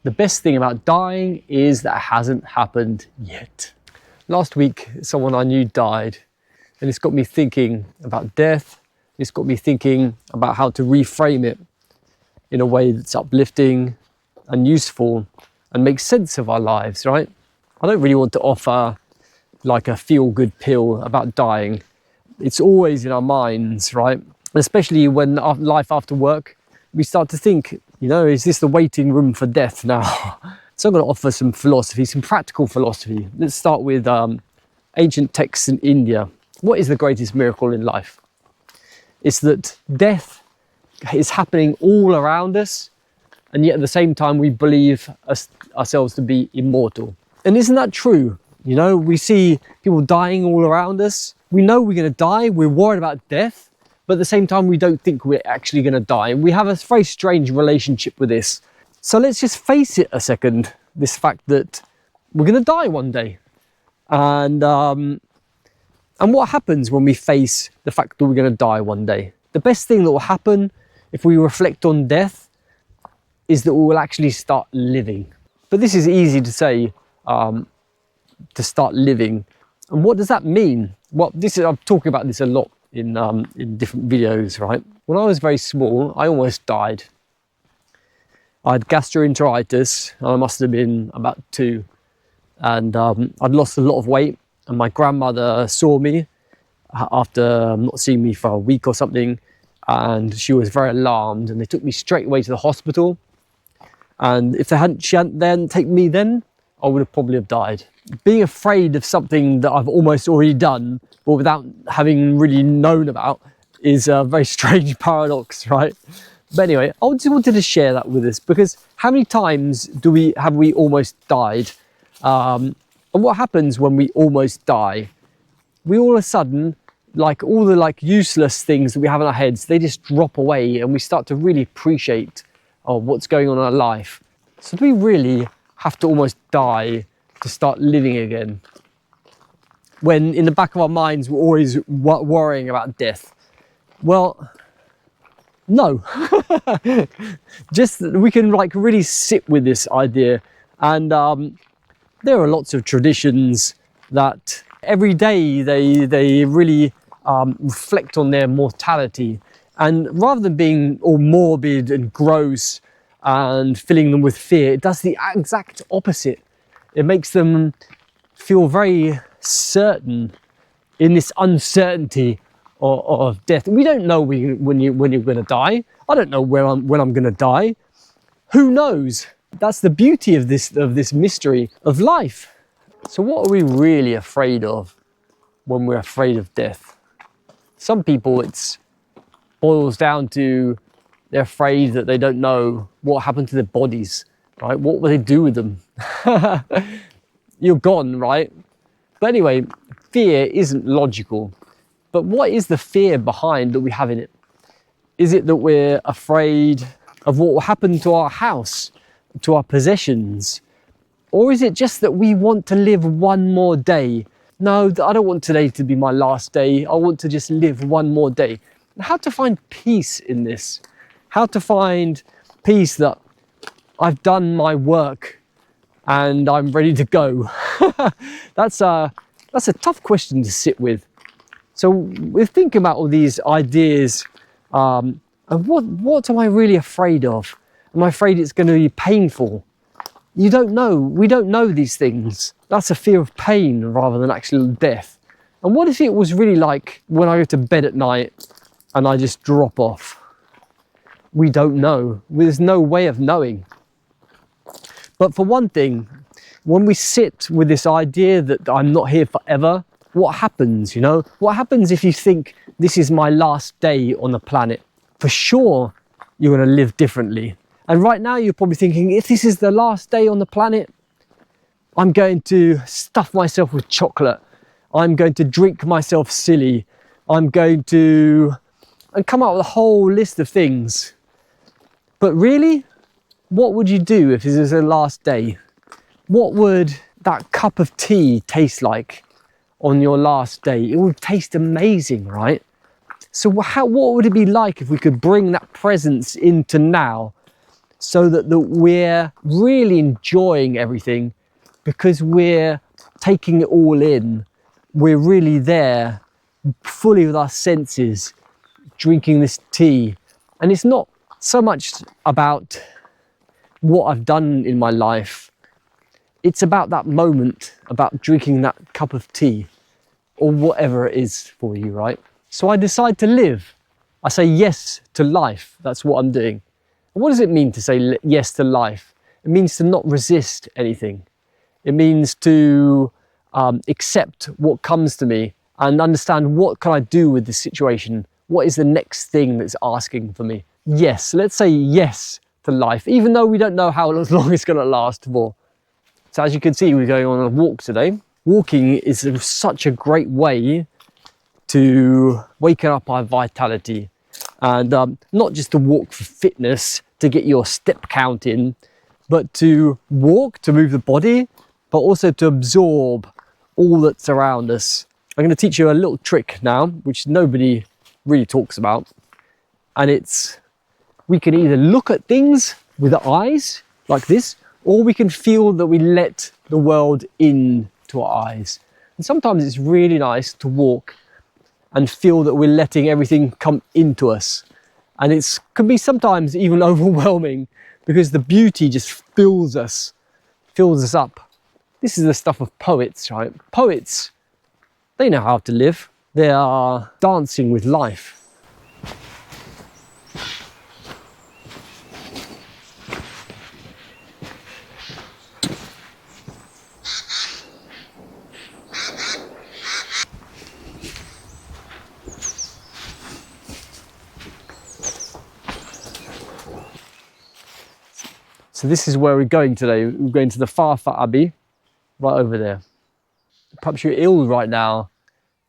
The best thing about dying is that it hasn't happened yet. Last week, someone I knew died, and it's got me thinking about death. It's got me thinking about how to reframe it in a way that's uplifting and useful and makes sense of our lives, right? I don't really want to offer like a feel-good pill about dying. It's always in our minds, right? Especially when life after work, we start to think, you know, is this the waiting room for death now? So I'm going to offer some philosophy, some practical philosophy. Let's start with ancient texts in India. What is the greatest miracle in life? It's that death is happening all around us, and yet at the same time we believe ourselves to be immortal. And isn't that true? You know, we see people dying all around us. We know we're going to die. We're worried about death, but at the same time, we don't think we're actually going to die. And we have a very strange relationship with this. So let's just face it a second, this fact that we're going to die one day. And what happens when we face the fact that we're going to die one day? The best thing that will happen if we reflect on death is that we will actually start living. But this is easy to say, to start living. And what does that mean? Well, I'm talking about this a lot in different videos, right? When I was very small, I almost died. I had gastroenteritis, and I must have been about 2. And I'd lost a lot of weight, and my grandmother saw me after not seeing me for a week or something, and she was very alarmed, and they took me straight away to the hospital. And if she hadn't then taken me then, I would have probably died. Being afraid of something that I've almost already done, but without having really known about, is a very strange paradox, right? But anyway, I just wanted to share that with us, because how many times have we almost died? And what happens when we almost die? We all of a sudden, like all the useless things that we have in our heads, they just drop away, and we start to really appreciate what's going on in our life. So do we really have to almost die to start living again, when in the back of our minds we're always worrying about death? Well, no. Just we can really sit with this idea. And there are lots of traditions that every day they really reflect on their mortality, and rather than being all morbid and gross and filling them with fear, it does the exact opposite. It makes them feel very certain in this uncertainty of death. We don't know when you're going to die. I don't know when I'm going to die. Who knows? That's the beauty of this mystery of life. So what are we really afraid of when we're afraid of death? Some people, it boils down to they're afraid that they don't know what happened to their bodies, right? What will they do with them? You're gone, right? But anyway, fear isn't logical. But what is the fear behind that we have in it? Is it that we're afraid of what will happen to our house, to our possessions? Or is it just that we want to live one more day? No, I don't want today to be my last day. I want to just live one more day. And how to find peace in this? How to find peace that I've done my work and I'm ready to go? That's a tough question to sit with. So we think about all these ideas, and what am I really afraid of? Am I afraid it's going to be painful? You don't know. We don't know these things. That's a fear of pain rather than actual death. And what if it was really like when I go to bed at night and I just drop off? We don't know. There's no way of knowing. But for one thing, when we sit with this idea that I'm not here forever, what happens, you know? What happens if you think this is my last day on the planet? For sure, you're going to live differently. And right now you're probably thinking, if this is the last day on the planet, I'm going to stuff myself with chocolate. I'm going to drink myself silly. I'm going to come up with a whole list of things. But really, what would you do if this is the last day? What would that cup of tea taste like on your last day? It would taste amazing, right? So what would it be like if we could bring that presence into now? so that we're really enjoying everything because we're taking it all in. We're really there, fully with our senses, drinking this tea. And it's not so much about what I've done in my life. It's about that moment, about drinking that cup of tea or whatever it is for you, right? So I decide to live. I say yes to life. That's what I'm doing. And what does it mean to say yes to life? It means to not resist anything. It means to accept what comes to me and understand what can I do with this situation? What is the next thing that's asking for me? Yes, let's say yes to life, even though we don't know how long it's going to last for. So as you can see, we're going on a walk today. Walking is such a great way to waken up our vitality, and not just to walk for fitness, to get your step count in, but to walk, to move the body, but also to absorb all that's around us. I'm going to teach you a little trick now, which nobody really talks about. And it's, we can either look at things with the eyes like this, or we can feel that we let the world into our eyes. And sometimes it's really nice to walk and feel that we're letting everything come into us. And it can be sometimes even overwhelming because the beauty just fills us up. This is the stuff of poets, right? Poets, they know how to live. They are dancing with life. So this is where we're going today. We're going to the Farfa Abbey, right over there. Perhaps you're ill right now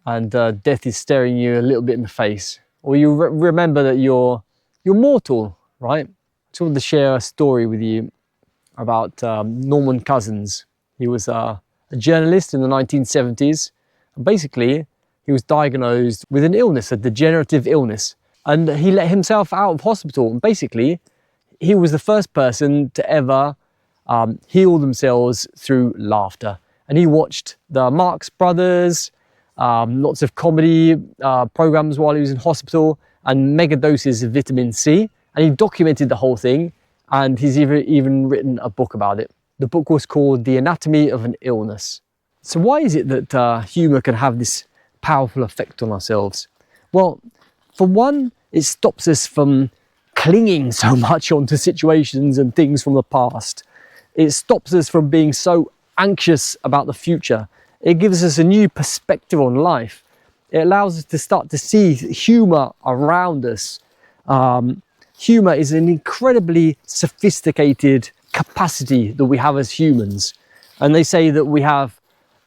and death is staring you a little bit in the face. Or you remember that you're mortal, right? I just wanted to share a story with you about Norman Cousins. He was a journalist in the 1970s. And basically, he was diagnosed with an illness, a degenerative illness. And he let himself out of hospital. And basically, he was the first person to ever heal themselves through laughter. And he watched the Marx Brothers, lots of comedy programs while he was in hospital, and mega doses of vitamin C. And he documented the whole thing, and he's even written a book about it. The book was called The Anatomy of an Illness. So why is it that humour can have this powerful effect on ourselves? Well, for one, it stops us from clinging so much onto situations and things from the past. It stops us from being so anxious about the future. It gives us a new perspective on life. It allows us to start to see humour around us. Humour is an incredibly sophisticated capacity that we have as humans. And they say that we have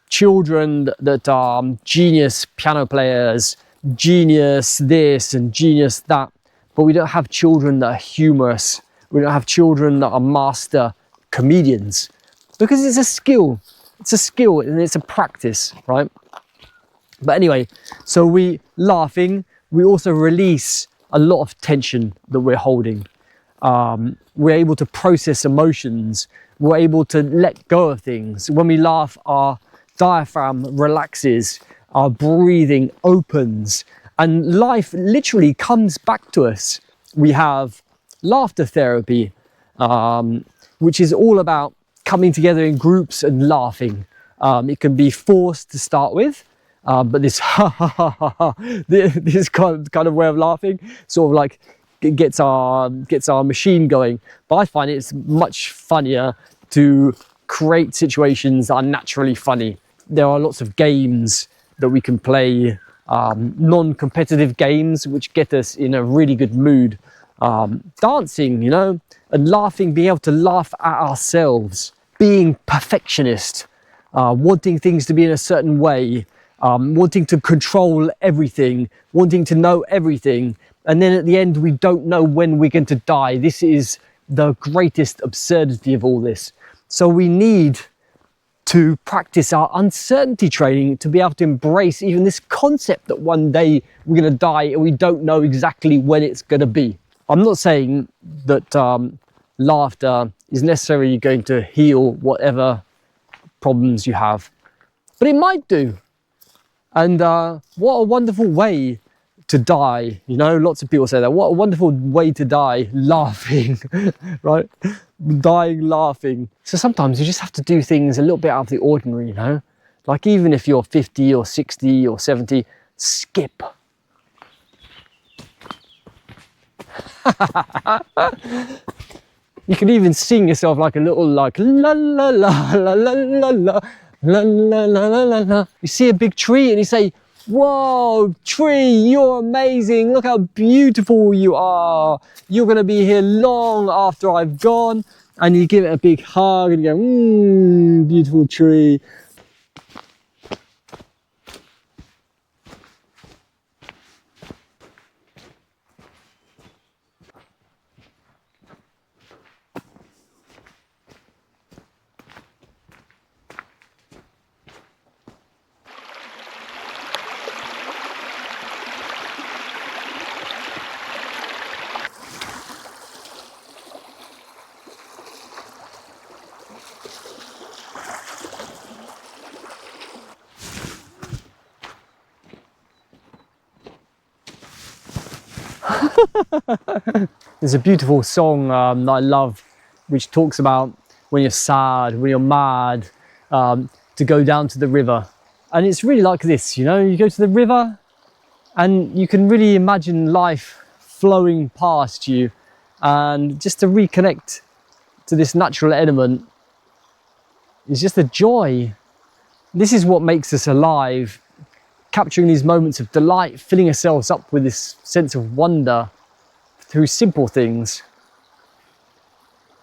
children that are genius piano players, genius this and genius that. But we don't have children that are humorous. We don't have children that are master comedians. Because it's a skill. It's a skill and it's a practice, right? But anyway, so laughing, we also release a lot of tension that we're holding. We're able to process emotions. We're able to let go of things. When we laugh, our diaphragm relaxes, our breathing opens, and life literally comes back to us. We have laughter therapy, which is all about coming together in groups and laughing. It can be forced to start with, but this this kind of way of laughing sort of like gets our machine going. But I find it's much funnier to create situations that are naturally funny. There are lots of games that we can play, non-competitive games which get us in a really good mood. Dancing, you know, and laughing, being able to laugh at ourselves, being perfectionist, wanting things to be in a certain way, wanting to control everything, wanting to know everything, and then at the end we don't know when we're going to die. This is the greatest absurdity of all this. So we need to practice our uncertainty training to be able to embrace even this concept that one day we're going to die and we don't know exactly when it's going to be. I'm not saying that laughter is necessarily going to heal whatever problems you have, but it might do. And what a wonderful way to die. You know, lots of people say that. What a wonderful way to die, laughing, right? Dying laughing. So sometimes you just have to do things a little bit out of the ordinary, you know? Like even if you're 50 or 60 or 70, skip. You can even sing yourself like a little like la la la la la la la la la la la la. You see a big tree and you say, "Whoa, tree, you're amazing. Look how beautiful you are. You're gonna be here long after I've gone." And you give it a big hug and you go, beautiful tree. There's a beautiful song that I love, which talks about when you're sad, when you're mad, to go down to the river. And it's really like this, you know, you go to the river and you can really imagine life flowing past you, and just to reconnect to this natural element is just a joy. This is what makes us alive, capturing these moments of delight, filling ourselves up with this sense of wonder through simple things.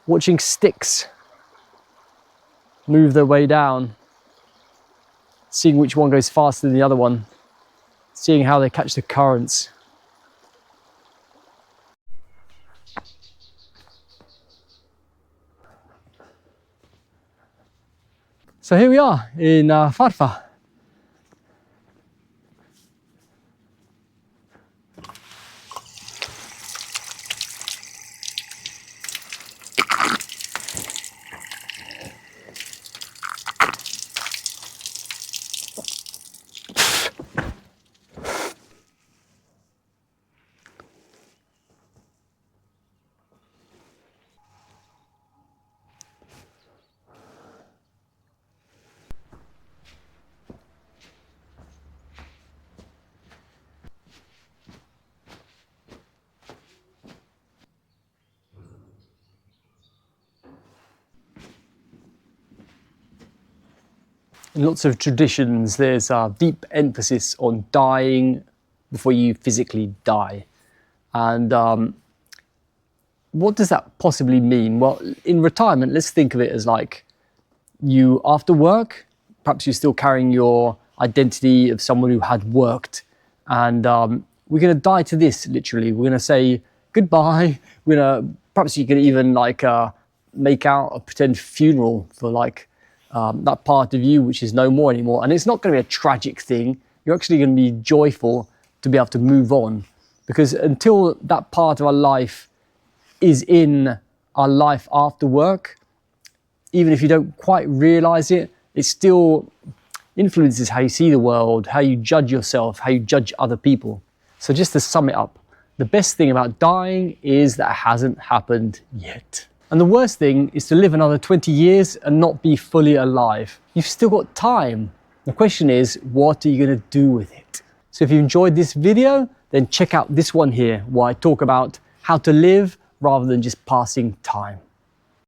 Watching sticks move their way down, seeing which one goes faster than the other one, seeing how they catch the currents. So here we are in Farfa. In lots of traditions, there's a deep emphasis on dying before you physically die. And what does that possibly mean? Well, in retirement, let's think of it as like you, after work, perhaps you're still carrying your identity of someone who had worked. And we're going to die to this, literally. We're going to say goodbye. Perhaps you could even like make out a pretend funeral for like that part of you which is no more anymore. And it's not going to be a tragic thing. You're actually going to be joyful to be able to move on, because until that part of our life is in our life after work, even if you don't quite realize it, it still influences how you see the world, how you judge yourself, how you judge other people. So just to sum it up, the best thing about dying is that it hasn't happened yet. And the worst thing is to live another 20 years and not be fully alive. You've still got time. The question is, what are you going to do with it? So if you enjoyed this video, then check out this one here, where I talk about how to live rather than just passing time.